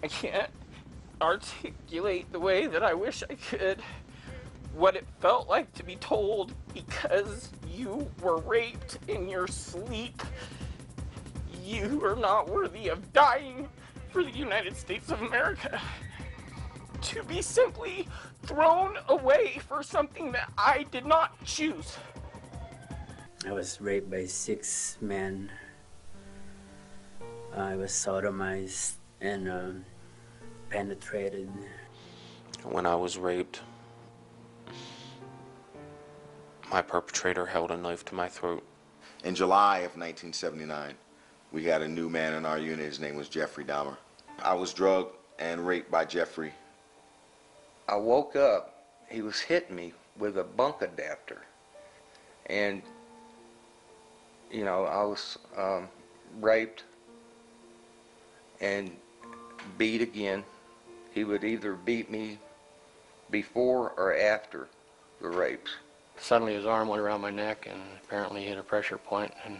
I can't articulate the way that I wish I could what it felt like to be told, because you were raped in your sleep, you are not worthy of dying for the United States of America. To be simply thrown away for something that I did not choose. I was raped by 6 men. I was sodomized and penetrated. When I was raped, my perpetrator held a knife to my throat. In July of 1979, we had a new man in our unit. His name was Jeffrey Dahmer. I was drugged and raped by Jeffrey. I woke up, he was hitting me with a bunk adapter. And, you know, I was raped and beat again. He would either beat me before or after the rapes. Suddenly his arm went around my neck and apparently hit a pressure point and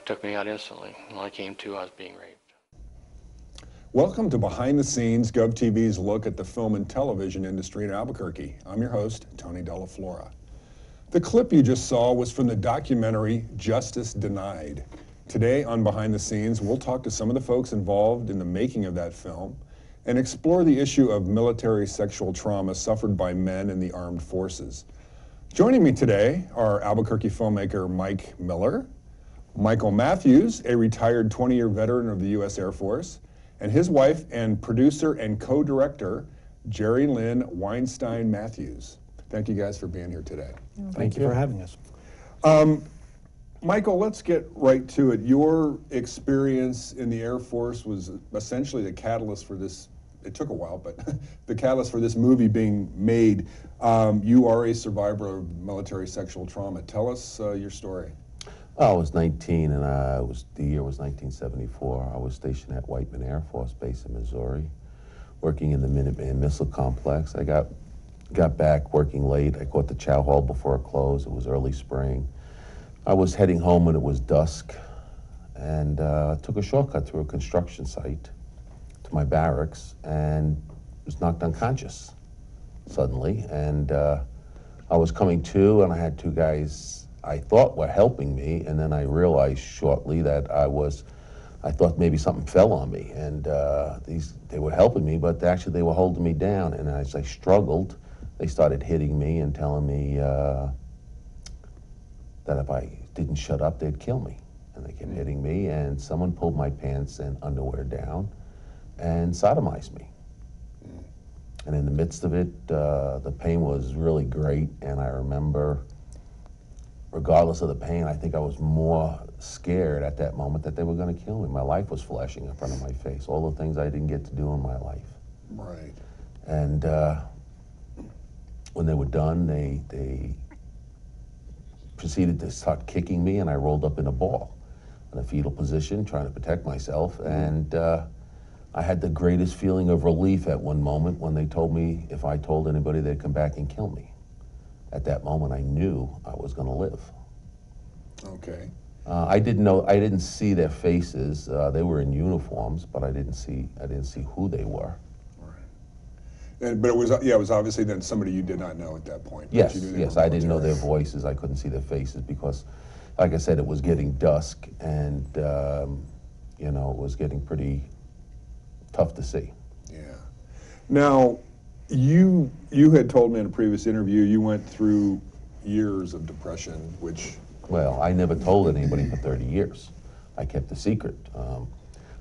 took me out instantly. When I came to, I was being raped. Welcome to Behind the Scenes, GOV-TV's look at the film and television industry in Albuquerque. I'm your host, Tony DellaFlora. The clip you just saw was from the documentary Justice Denied. Today on Behind the Scenes, we'll talk to some of the folks involved in the making of that film and explore the issue of military sexual trauma suffered by men in the armed forces. Joining me today are Albuquerque filmmaker Mike Miller, Michael Matthews, a retired 20-year veteran of the U.S. Air Force, and his wife and producer and co-director, Geri Lynn Weinstein-Matthews. Thank you guys for being here today. Thank you for having us. Michael, let's get right to it. Your experience in the Air Force was essentially the catalyst for this. It took a while, but the catalyst for this movie being made. You are a survivor of military sexual trauma. Tell us your story. I was 19, and the year was 1974. I was stationed at Whiteman Air Force Base in Missouri, working in the Minuteman Missile Complex. I got back working late. I caught the chow hall before it closed. It was early spring. I was heading home when it was dusk, and took a shortcut through a construction site to my barracks, and was knocked unconscious suddenly. And I was coming to, and I had 2 guys I thought were helping me, and then I realized shortly that I thought maybe something fell on me, and they were helping me, but actually they were holding me down. And as I struggled, they started hitting me and telling me that if I didn't shut up, they'd kill me. And they kept hitting me, and someone pulled my pants and underwear down and sodomized me. And in the midst of it, the pain was really great, and I remember, regardless of the pain, I think I was more scared at that moment that they were going to kill me. My life was flashing in front of my face, all the things I didn't get to do in my life. Right. And when they were done, they proceeded to start kicking me, and I rolled up in a ball in a fetal position, trying to protect myself. And I had the greatest feeling of relief at one moment when they told me if I told anybody, they'd come back and kill me. At that moment, I knew I was going to live. Okay. I didn't see their faces. They were in uniforms, but I didn't see who they were. Right. But it was obviously then somebody you did not know at that point. Yes, I didn't know their voices. I couldn't see their faces because, like I said, it was getting dusk, and it was getting pretty tough to see. Yeah. Now, you had told me in a previous interview you went through years of depression, which... Well, I never told anybody for 30 years. I kept a secret.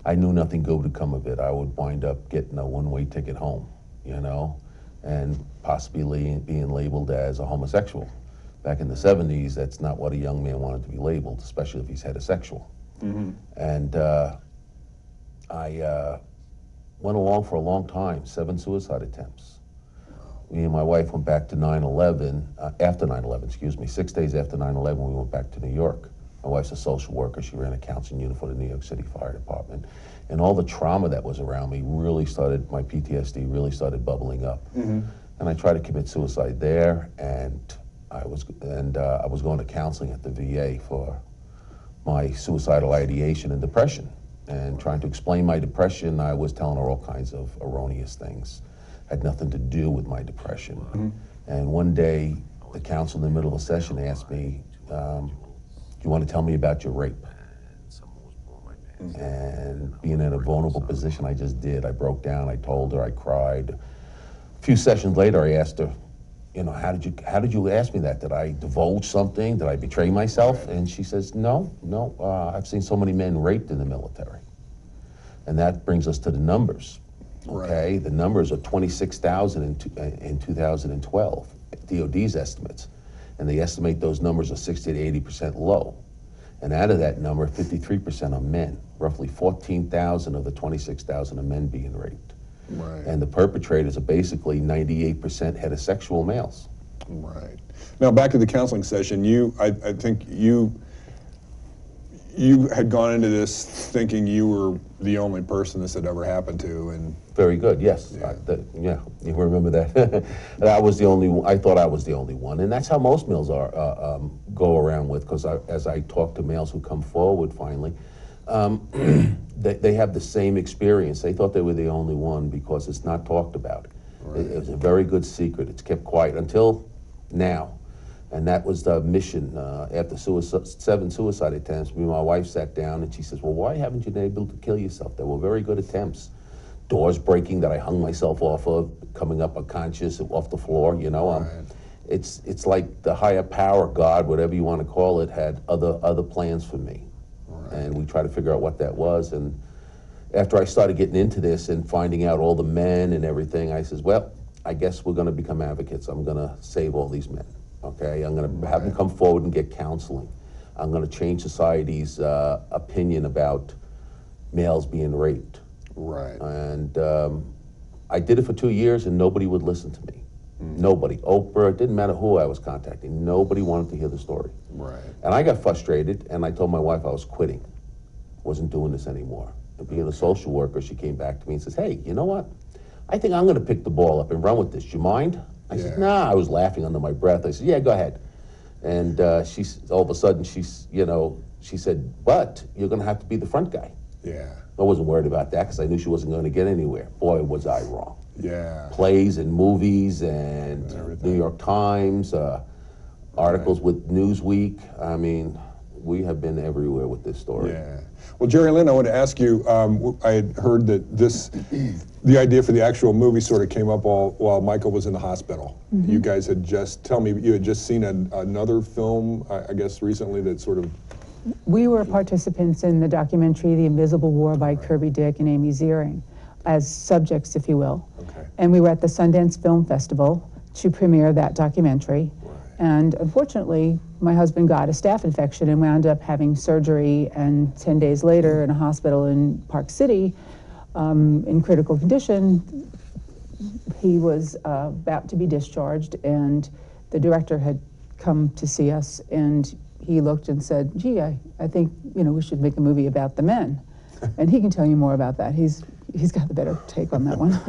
I knew nothing good would come of it. I would wind up getting a one-way ticket home, and possibly being labeled as a homosexual. Back in the 70s, that's not what a young man wanted to be labeled, especially if he's heterosexual. Mm-hmm. And I went along for a long time, 7 suicide attempts. Me and my wife went back to 9/11, after 9/11, 6 days after 9/11, we went back to New York. My wife's a social worker. She ran accounts and unit for the New York City Fire Department. And all the trauma that was around me my PTSD really started bubbling up. Mm-hmm. And I tried to commit suicide there, and I was going to counseling at the VA for my suicidal ideation and depression. And trying to explain my depression, I was telling her all kinds of erroneous things. Had nothing to do with my depression. And one day, the counsel in the middle of a session asked me, do you want to tell me about your rape? And being in a vulnerable position, I just did. I broke down, I told her, I cried. A few sessions later, I asked her, you know, how did you ask me that? Did I divulge something? Did I betray myself? And she says, no, I've seen so many men raped in the military. And that brings us to the numbers, okay? Right. The numbers are 26,000 in 2012, DOD's estimates. And they estimate those numbers are 60 to 80% low. And out of that number, 53% are men. Roughly 14,000 of the 26,000 are men being raped. Right. And the perpetrators are basically 98% heterosexual males. Right. Now back to the counseling session, I think you had gone into this thinking you were the only person this had ever happened to, and very good. Yes. Yeah. You remember that? That was the only one. I thought I was the only one, and that's how most males go around with. Because as I talk to males who come forward, finally, they have the same experience. They thought they were the only one because it's not talked about. Right. It was a very good secret. It's kept quiet until now. And that was the mission. After 7 suicide attempts, me and my wife sat down and she says, well, why haven't you been able to kill yourself? They were very good attempts. Doors breaking that I hung myself off of, coming up unconscious off the floor, you know. Right. It's like the higher power, God, whatever you want to call it, had other plans for me. Right. And we tried to figure out what that was. And after I started getting into this and finding out all the men and everything, I says, well, I guess we're going to become advocates. I'm going to save all these men. Okay, I'm going to have them come forward and get counseling. I'm going to change society's opinion about males being raped. Right. And I did it for 2 years and nobody would listen to me. Nobody. Oprah, it didn't matter who I was contacting. Nobody wanted to hear the story. Right. And I got frustrated and I told my wife I was quitting. Wasn't doing this anymore. And being a social worker, she came back to me and says, hey, you know what? I think I'm going to pick the ball up and run with this. Do you mind? I said, nah, I was laughing under my breath. I said, yeah, go ahead. And all of a sudden, she said, but you're going to have to be the front guy. Yeah. I wasn't worried about that because I knew she wasn't going to get anywhere. Boy, was I wrong. Yeah. Plays and movies and New York Times, articles with Newsweek. I mean, we have been everywhere with this story. Yeah. Well, Geri, Lynn, I want to ask you, I had heard that the idea for the actual movie sort of came up while Michael was in the hospital. Mm-hmm. You guys had you had just seen another film, I guess, recently that sort of... We were participants in the documentary, The Invisible War by Kirby Dick and Amy Ziering, as subjects, if you will. Okay. And we were at the Sundance Film Festival to premiere that documentary. And unfortunately, my husband got a staph infection and wound up having surgery, and 10 days later in a hospital in Park City, in critical condition. He was about to be discharged, and the director had come to see us, and he looked and said, gee, I think we should make a movie about the men. And he can tell you more about that. He's got the better take on that one.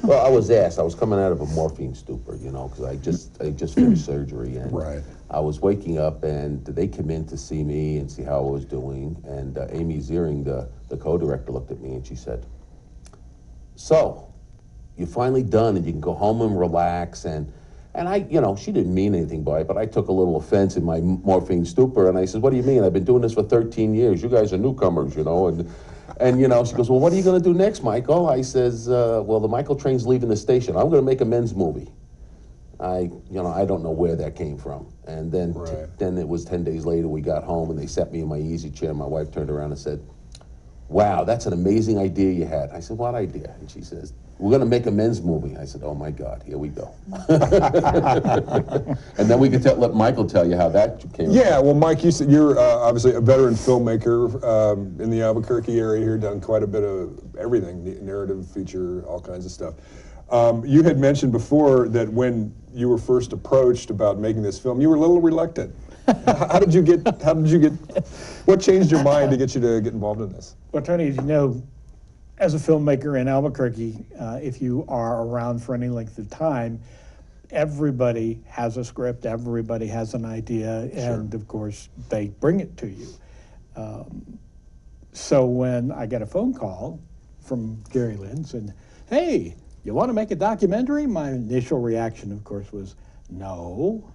Well, I was asked. I was coming out of a morphine stupor, because I just finished surgery, and I was waking up, and they came in to see me and see how I was doing. And Amy Ziering, the co-director, looked at me and she said, "So, you're finally done, and you can go home and relax." And I, she didn't mean anything by it, but I took a little offense in my morphine stupor, and I said, "What do you mean? I've been doing this for 13 years. You guys are newcomers, And she goes, well, what are you going to do next, Michael? I says, well, the Michael train's leaving the station. I'm going to make a men's movie. I don't know where that came from. And then, then it was 10 days later, we got home and they set me in my easy chair. My wife turned around and said, wow, that's an amazing idea you had. I said, what idea? And she says, we're going to make a men's movie. I said, oh my God, here we go. And then we could let Michael tell you how that came about. Yeah, well, Mike, you're obviously a veteran filmmaker in the Albuquerque area here, done quite a bit of everything, narrative, feature, all kinds of stuff. You had mentioned before that when you were first approached about making this film, you were a little reluctant. How did you get, what changed your mind to get you to get involved in this? Well, Tony, as you know, as a filmmaker in Albuquerque, if you are around for any length of time, everybody has a script, everybody has an idea, and of course, they bring it to you. So when I got a phone call from Geri Lynn saying, hey, you want to make a documentary? My initial reaction, of course, was no,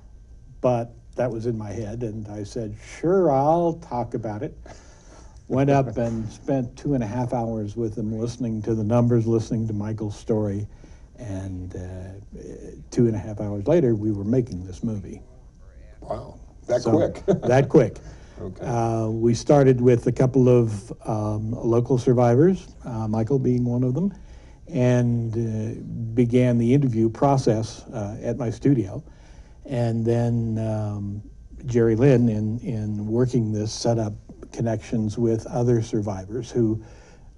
but that was in my head, and I said, sure, I'll talk about it. Went up and spent 2.5 hours with them, listening to the numbers, listening to Michael's story, and 2.5 hours later, we were making this movie. Wow, that quick. That quick. Okay. We started with a couple of local survivors, Michael being one of them, and began the interview process at my studio. And then Geri Lynn, in working this, set up connections with other survivors who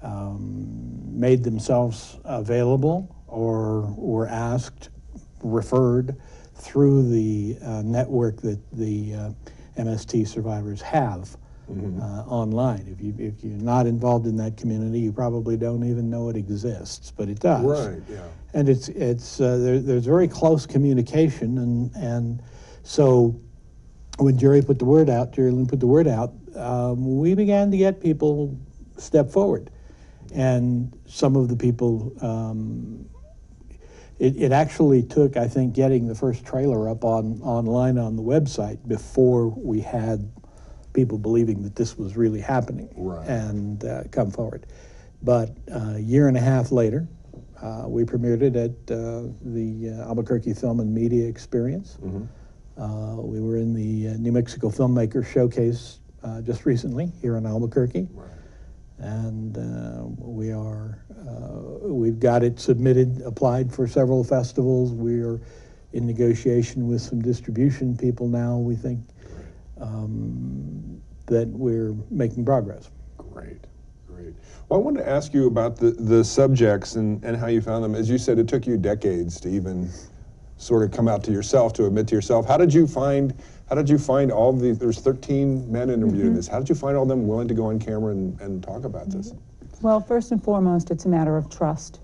made themselves available or were asked, referred through the network that the MST survivors have online. If you're not involved in that community, you probably don't even know it exists, but it does. Right. Yeah. And there's very close communication, and so when Geri Lynn put the word out, we began to get people step forward, and some of the people. It actually took, I think, getting the first trailer up online on the website before we had people believing that this was really happening and come forward. But a year and a half later, we premiered it at the Albuquerque Film and Media Experience. We were in the New Mexico Filmmaker Showcase just recently here in Albuquerque. And we've got it submitted, applied for several festivals. We're in negotiation with some distribution people now. We think that we're making progress. Great, great. Well, I wanted to ask you about the subjects and how you found them. As you said, it took you decades to even sort of come out to yourself, to admit to yourself. How did you find all of these? There's 13 men interviewed in this. How did you find all of them willing to go on camera and talk about this? Well, first and foremost, it's a matter of trust.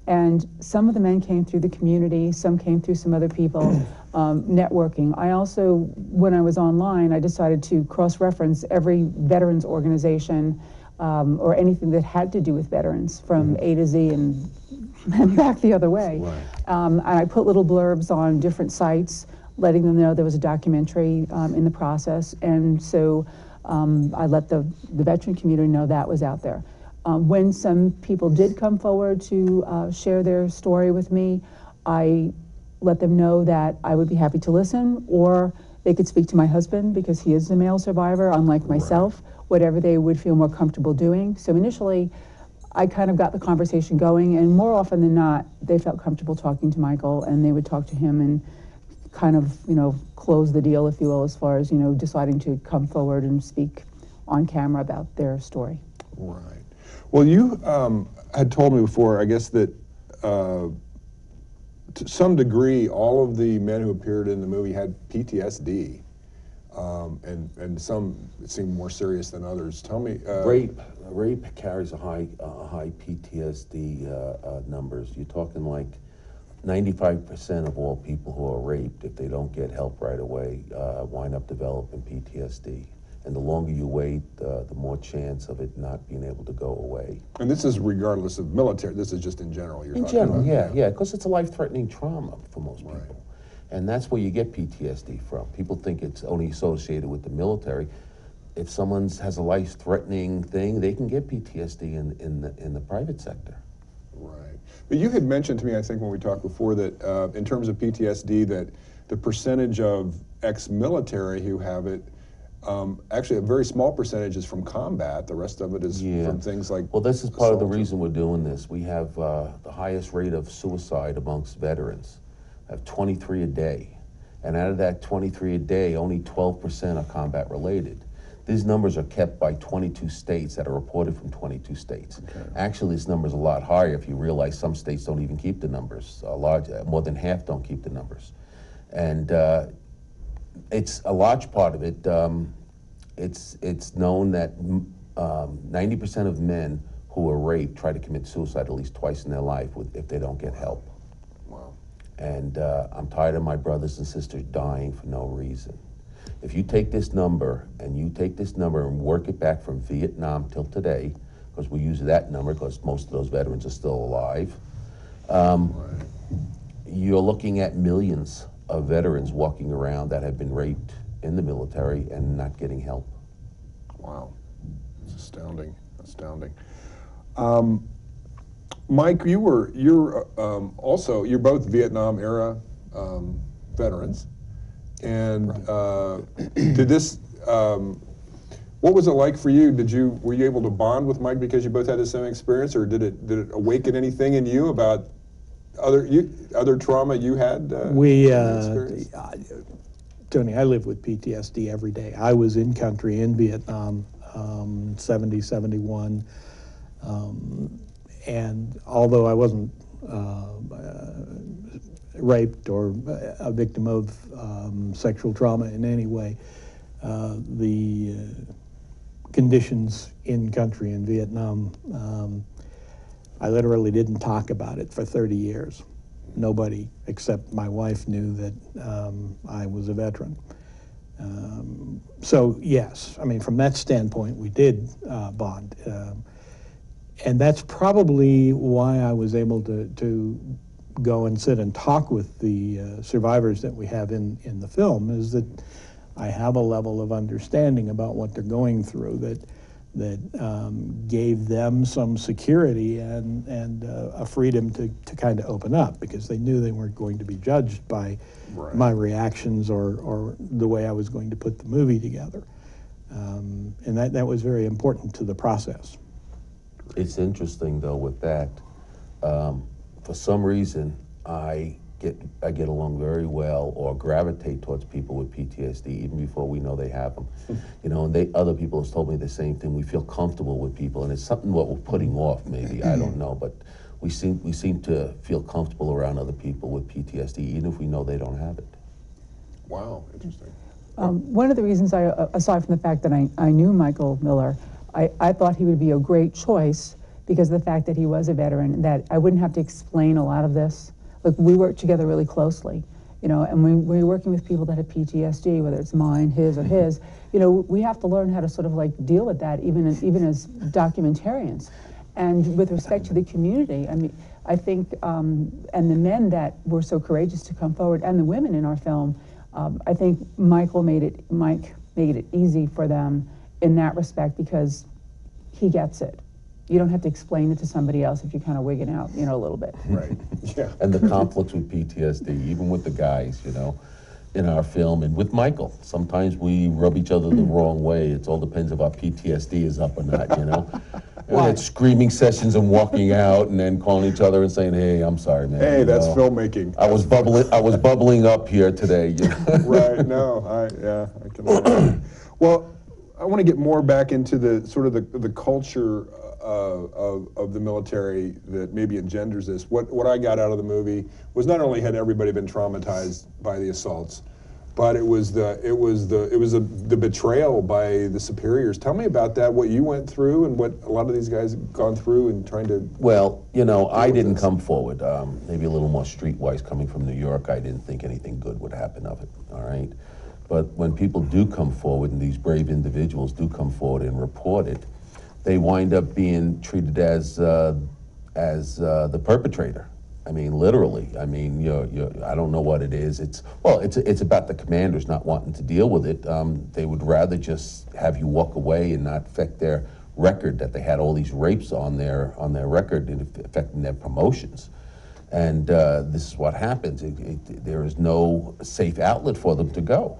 And some of the men came through the community, some came through some other people, networking. I also, when I was online, I decided to cross-reference every veterans organization or anything that had to do with veterans from A to Z and back the other way. And I put little blurbs on different sites, letting them know there was a documentary in the process. And so I let the veteran community know that was out there. When some people did come forward to share their story with me, I let them know that I would be happy to listen, or they could speak to my husband because he is a male survivor, unlike myself, whatever they would feel more comfortable doing. So initially, I kind of got the conversation going, and more often than not, they felt comfortable talking to Michael, and they would talk to him and kind of, close the deal, if you will, as far as, deciding to come forward and speak on camera about their story. Right. Well, you had told me before, I guess, that to some degree, all of the men who appeared in the movie had PTSD, and some seemed more serious than others. Tell me, rape carries a high PTSD numbers. You're talking like 95% of all people who are raped, if they don't get help right away, wind up developing PTSD. And the longer you wait, the more chance of it not being able to go away. And this is regardless of military, this is just in general you're talking about? In general, yeah, because it's a life-threatening trauma for most people. And that's where you get PTSD from. People think it's only associated with the military. If someone has a life-threatening thing, they can get PTSD in the private sector. Right. But you had mentioned to me, I think when we talked before, that in terms of PTSD, that the percentage of ex-military who have it, actually a very small percentage is from combat. The rest of it is from things like Well, this is part of the reason we're doing this. We have the highest rate of suicide amongst veterans. I have 23 a day. And out of that 23 a day, only 12% are combat related. These numbers are kept by 22 states that are reported from 22 states. Actually, this number is a lot higher if you realize some states don't even keep the numbers. More than half don't keep the numbers. And it's a large part of it. It's known that 90% of men who are raped try to commit suicide at least twice in their life if they don't get help. Wow. And I'm tired of my brothers and sisters dying for no reason. if you take this number and you take this number and work it back from Vietnam till today, because we use that number because most of those veterans are still alive, you're looking at millions of veterans walking around that have been raped in the military and not getting help. Wow, it's astounding, astounding. Mike, you're both Vietnam era veterans, and did this? What was it like for you? Were you able to bond with Mike because you both had the same experience, or did it awaken anything in you about other trauma you had? Tony, I live with PTSD every day. I was in country in Vietnam, 70, 71, and although I wasn't raped or a victim of sexual trauma in any way, the conditions in country in Vietnam, I literally didn't talk about it for 30 years. Nobody except my wife knew that I was a veteran. So yes, I mean, from that standpoint, we did bond. And that's probably why I was able to go and sit and talk with the survivors that we have in the film, is that I have a level of understanding about what they're going through that gave them some security and a freedom to kind of open up, because they knew they weren't going to be judged by my reactions or the way I was going to put the movie together. And that was very important to the process. It's interesting though with that, for some reason I get along very well or gravitate towards people with PTSD even before we know they have them. You know, and other people have told me the same thing. We feel comfortable with people, and it's something what we're putting off maybe, I don't know, but we seem to feel comfortable around other people with PTSD even if we know they don't have it. Wow, interesting. One of the reasons aside from the fact that I knew Michael Miller, I thought he would be a great choice because of the fact that he was a veteran, that I wouldn't have to explain a lot of this. Look, we work together really closely, you know, and when we're working with people that have PTSD, whether it's mine, his, or his, you know, we have to learn how to sort of like deal with that even as documentarians. And with respect to the community, I mean, I think, and the men that were so courageous to come forward, and the women in our film, I think Mike made it easy for them in that respect because he gets it. You don't have to explain it to somebody else if you're kind of wigging out, you know, a little bit. Right. Yeah. And the conflicts with PTSD, even with the guys, you know, in our film, and with Michael. Sometimes we rub each other the wrong way. It all depends if our PTSD is up or not, you know. And we had screaming sessions and walking out and then calling each other and saying, "Hey, I'm sorry, man." Hey, that's know, filmmaking. I was bubbling up here today. You know? Right. No. I can imagine. Well, I want to get more back into the sort of the culture of the military that maybe engenders this. What I got out of the movie was not only had everybody been traumatized by the assaults, but it was the betrayal by the superiors. Tell me about that. What you went through and what a lot of these guys have gone through and trying to. Well, you know, I didn't come forward. Maybe a little more streetwise coming from New York. I didn't think anything good would happen of it. All right. But when people do come forward, and these brave individuals do come forward and report it, they wind up being treated as the perpetrator. I mean, literally. I mean, I don't know what it is. It's about the commanders not wanting to deal with it. They would rather just have you walk away and not affect their record that they had all these rapes on their record and affecting their promotions. And this is what happens. There is no safe outlet for them to go.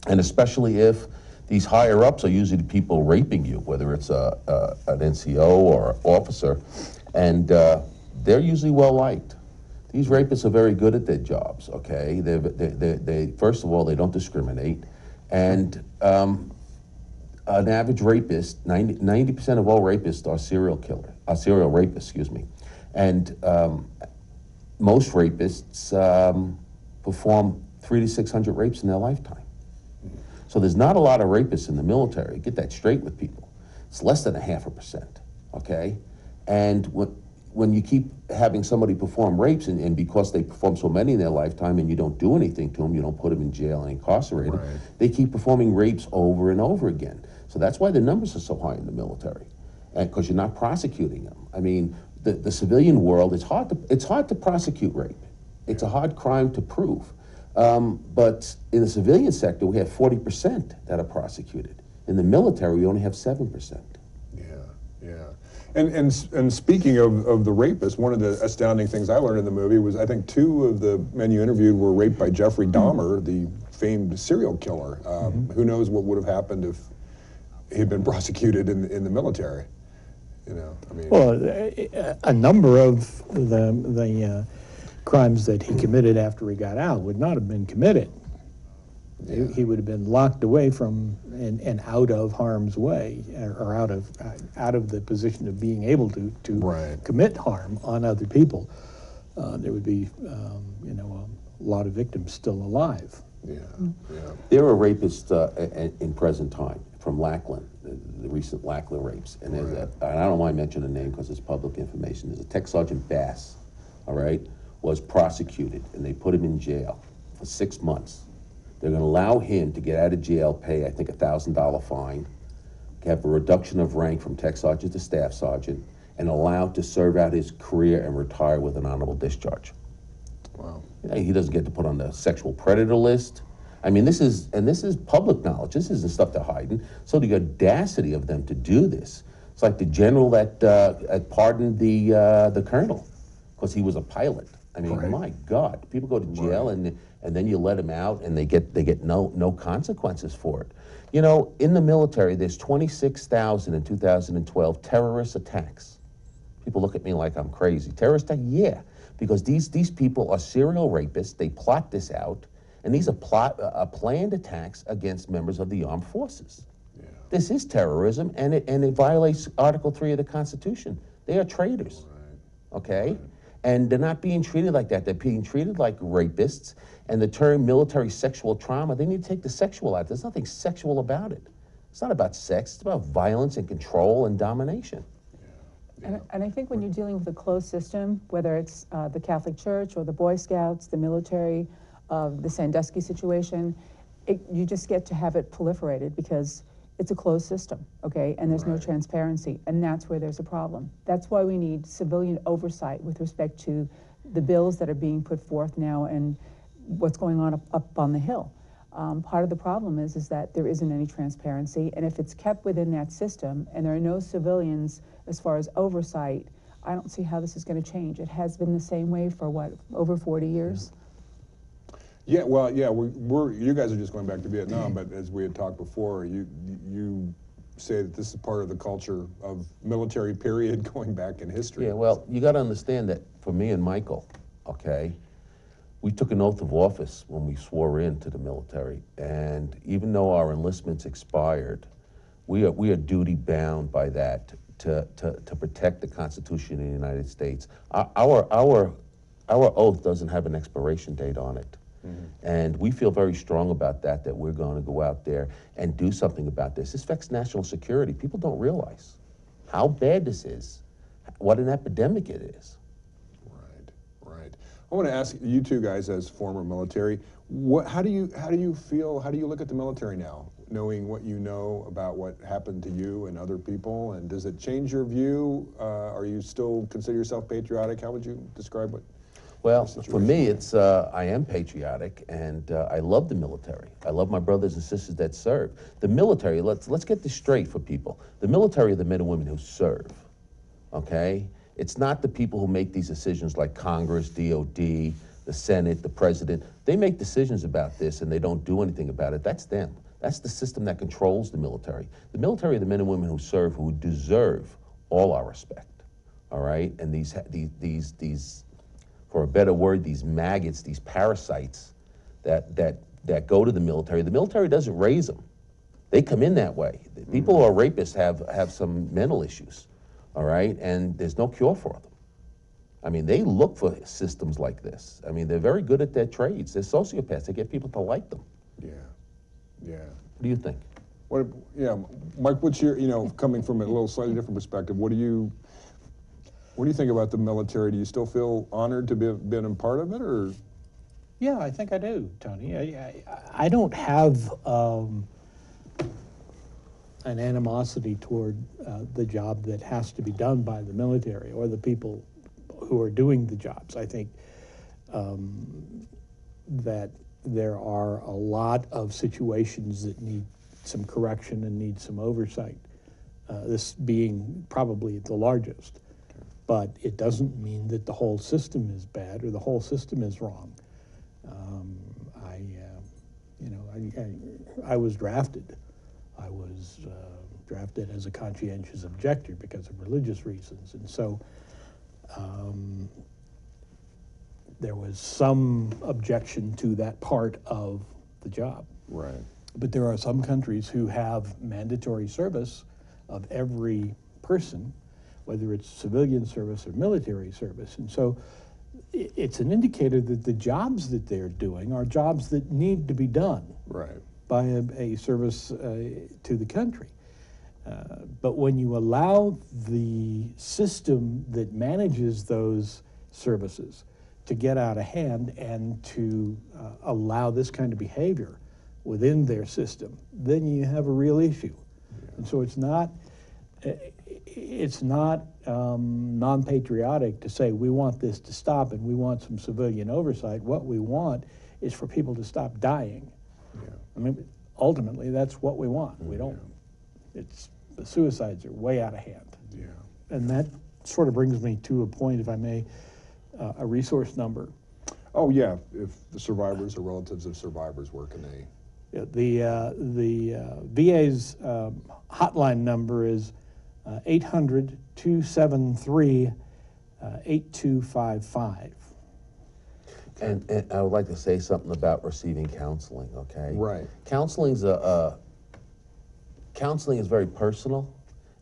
And especially if these higher ups are usually the people raping you, whether it's an NCO or an officer, and they're usually well liked. These rapists are very good at their jobs. Okay, they first of all, they don't discriminate, and an average rapist, 90% of all rapists are serial rapists. Excuse me, and most rapists perform 300 to 600 rapes in their lifetime. So there's not a lot of rapists in the military. Get that straight with people. It's less than 0.5%, okay? And when you keep having somebody perform rapes, and because they perform so many in their lifetime and you don't do anything to them, you don't put them in jail and incarcerate them, they keep performing rapes over and over again. So that's why the numbers are so high in the military, and because you're not prosecuting them. I mean, the civilian world, it's hard to prosecute rape. It's a hard crime to prove. But in the civilian sector, we have 40% that are prosecuted. In the military, we only have 7%. Yeah. And speaking of the rapists, one of the astounding things I learned in the movie was I think 2 of the men you interviewed were raped by Jeffrey Dahmer, the famed serial killer. Who knows what would have happened if he had been prosecuted in the military? You know, I mean. Well, a number of the crimes that he committed after he got out would not have been committed. Yeah. He would have been locked away from and out of harm's way, or out of the position of being able to commit harm on other people. There would be, you know, a lot of victims still alive. There are rapists in present time from Lackland, the recent Lackland rapes, and and I don't mind mentioning the name because it's public information. There's a Tech Sergeant Bass, all right, was prosecuted, and they put him in jail for 6 months. They're going to allow him to get out of jail, pay, I think, $1,000 fine, have a reduction of rank from Tech Sergeant to Staff Sergeant, and allowed to serve out his career and retire with an honorable discharge. Wow. You know, he doesn't get to put on the sexual predator list. I mean, this is public knowledge. This isn't stuff they're hiding. So the audacity of them to do this. It's like the general that pardoned the colonel because he was a pilot. I mean, my God, people go to jail and then you let them out and they get no consequences for it. You know, in the military, there's 26,000 in 2012 terrorist attacks. People look at me like I'm crazy. Terrorist attack? Yeah, because these people are serial rapists. They plot this out, and these are planned attacks against members of the armed forces. Yeah. This is terrorism, and it violates Article 3 of the Constitution. They are traitors, okay? And they're not being treated like that. They're being treated like rapists. And the term military sexual trauma, they need to take the sexual out. There's nothing sexual about it. It's not about sex. It's about violence and control and domination. And I think when you're dealing with a closed system, whether it's the Catholic Church or the Boy Scouts, the military, the Sandusky situation, you just get to have it proliferated because it's a closed system, okay? And there's no transparency, and that's where there's a problem. That's why we need civilian oversight with respect to the bills that are being put forth now and what's going on up on the Hill. Part of the problem is that there isn't any transparency, and if it's kept within that system and there are no civilians as far as oversight, I don't see how this is going to change. It has been the same way for what, over 40 years? Yeah, well, yeah, you guys are just going back to Vietnam, but as we had talked before, you say that this is part of the culture of military period going back in history. Yeah, well, you got to understand that for me and Michael, okay, we took an oath of office when we swore into the military, and even though our enlistments expired, we are duty bound by that to protect the Constitution of the United States. Our oath doesn't have an expiration date on it. Mm-hmm. And we feel very strong about that we're going to go out there and do something about this. This affects national security. People don't realize how bad this is, what an epidemic it is. Right. I want to ask you two guys as former military, how do you feel, how do you look at the military now, knowing what you know about what happened to you and other people, and does it change your view? Are you still consider yourself patriotic? How would you describe what? Well, for me, it's I am patriotic, and I love the military. I love my brothers and sisters that serve. The military, let's get this straight for people. The military are the men and women who serve, okay? It's not the people who make these decisions like Congress, DOD, the Senate, the President. They make decisions about this, and they don't do anything about it. That's them. That's the system that controls the military. The military are the men and women who serve, who deserve all our respect, all right? And these for a better word, these maggots, these parasites that go to the military doesn't raise them. They come in that way. People who are rapists have some mental issues, all right? And there's no cure for them. I mean, they look for systems like this. I mean, they're very good at their trades. They're sociopaths. They get people to like them. Yeah. What do you think? Mike, what's your, coming from a little slightly different perspective, what do you What do you think about the military? Do you still feel honored to be been a part of it, or? Yeah, I think I do, Tony. I don't have an animosity toward the job that has to be done by the military or the people who are doing the jobs. I think that there are a lot of situations that need some correction and need some oversight, this being probably the largest. But it doesn't mean that the whole system is bad or the whole system is wrong. I was drafted. I was drafted as a conscientious objector because of religious reasons, and so there was some objection to that part of the job. Right. But there are some countries who have mandatory service of every person, whether it's civilian service or military service, and so it's an indicator that the jobs that they're doing are jobs that need to be done. Right. By a service to the country. But when you allow the system that manages those services to get out of hand and to allow this kind of behavior within their system, then you have a real issue. Yeah. And so it's not non-patriotic to say we want this to stop and we want some civilian oversight. What we want is for people to stop dying. Yeah. I mean, ultimately, that's what we want. We don't, the suicides are way out of hand. Yeah. And that sort of brings me to a point, if I may, a resource number. Oh, yeah, if the survivors or relatives of survivors, where can they? Yeah, the VA's hotline number is 800-273-8255. And I would like to say something about receiving counseling, okay? Right. Counseling is very personal,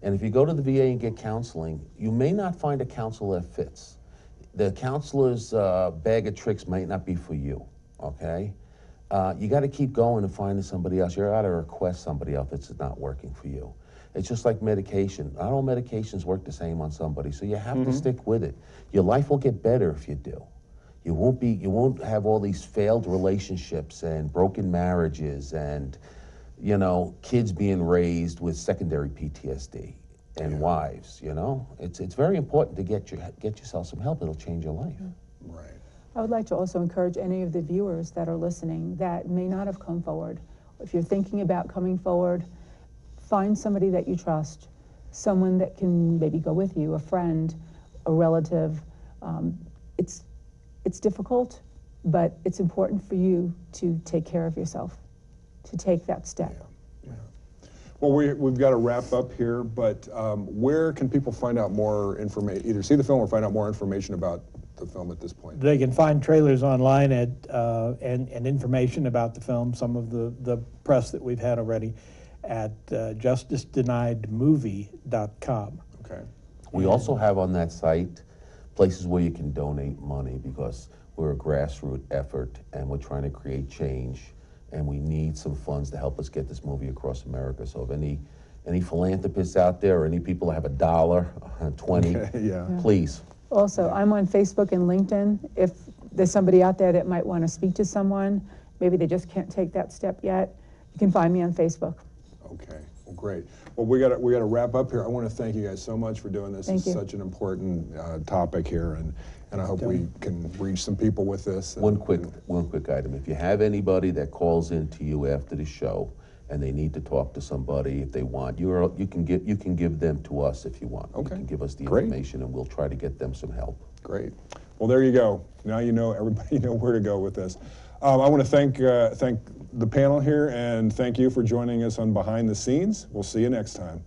and if you go to the VA and get counseling, you may not find a counselor that fits. The counselor's bag of tricks might not be for you, okay? You got to keep going and finding somebody else. You got to request somebody else that's not working for you. It's just like medication. Not all medications work the same on somebody, so you have to stick with it. Your life will get better if you do. You won't have all these failed relationships and broken marriages and, you know, kids being raised with secondary PTSD and wives, you know? It's very important to get yourself some help. It'll change your life. Right. I would like to also encourage any of the viewers that are listening that may not have come forward. If you're thinking about coming forward, find somebody that you trust, someone that can maybe go with you, a friend, a relative. It's difficult, but it's important for you to take care of yourself, to take that step. Yeah. Well, we've got to wrap up here, but where can people find out more information, either see the film or find out more information about the film at this point? They can find trailers online at and information about the film, some of the press that we've had already, at justicedeniedmovie.com. Okay. We also have on that site places where you can donate money, because we're a grassroots effort and we're trying to create change, and we need some funds to help us get this movie across America. So if any philanthropists out there or any people have $1, $20, please. Also, I'm on Facebook and LinkedIn. If there's somebody out there that might want to speak to someone, maybe they just can't take that step yet, you can find me on Facebook. Okay, well, great. Well, we got to wrap up here. I want to thank you guys so much for doing this. Thank you. It's such an important topic here, and I hope we can reach some people with this. One quick item. If you have anybody that calls in to you after the show and they need to talk to somebody, if they want, you can give them to us if you want. Okay. You can give us the Great. information and we'll try to get them some help. Great. Well, there you go. Now you know, everybody know where to go with this. I want to thank the panel here, and thank you for joining us on Behind the Scenes. We'll see you next time.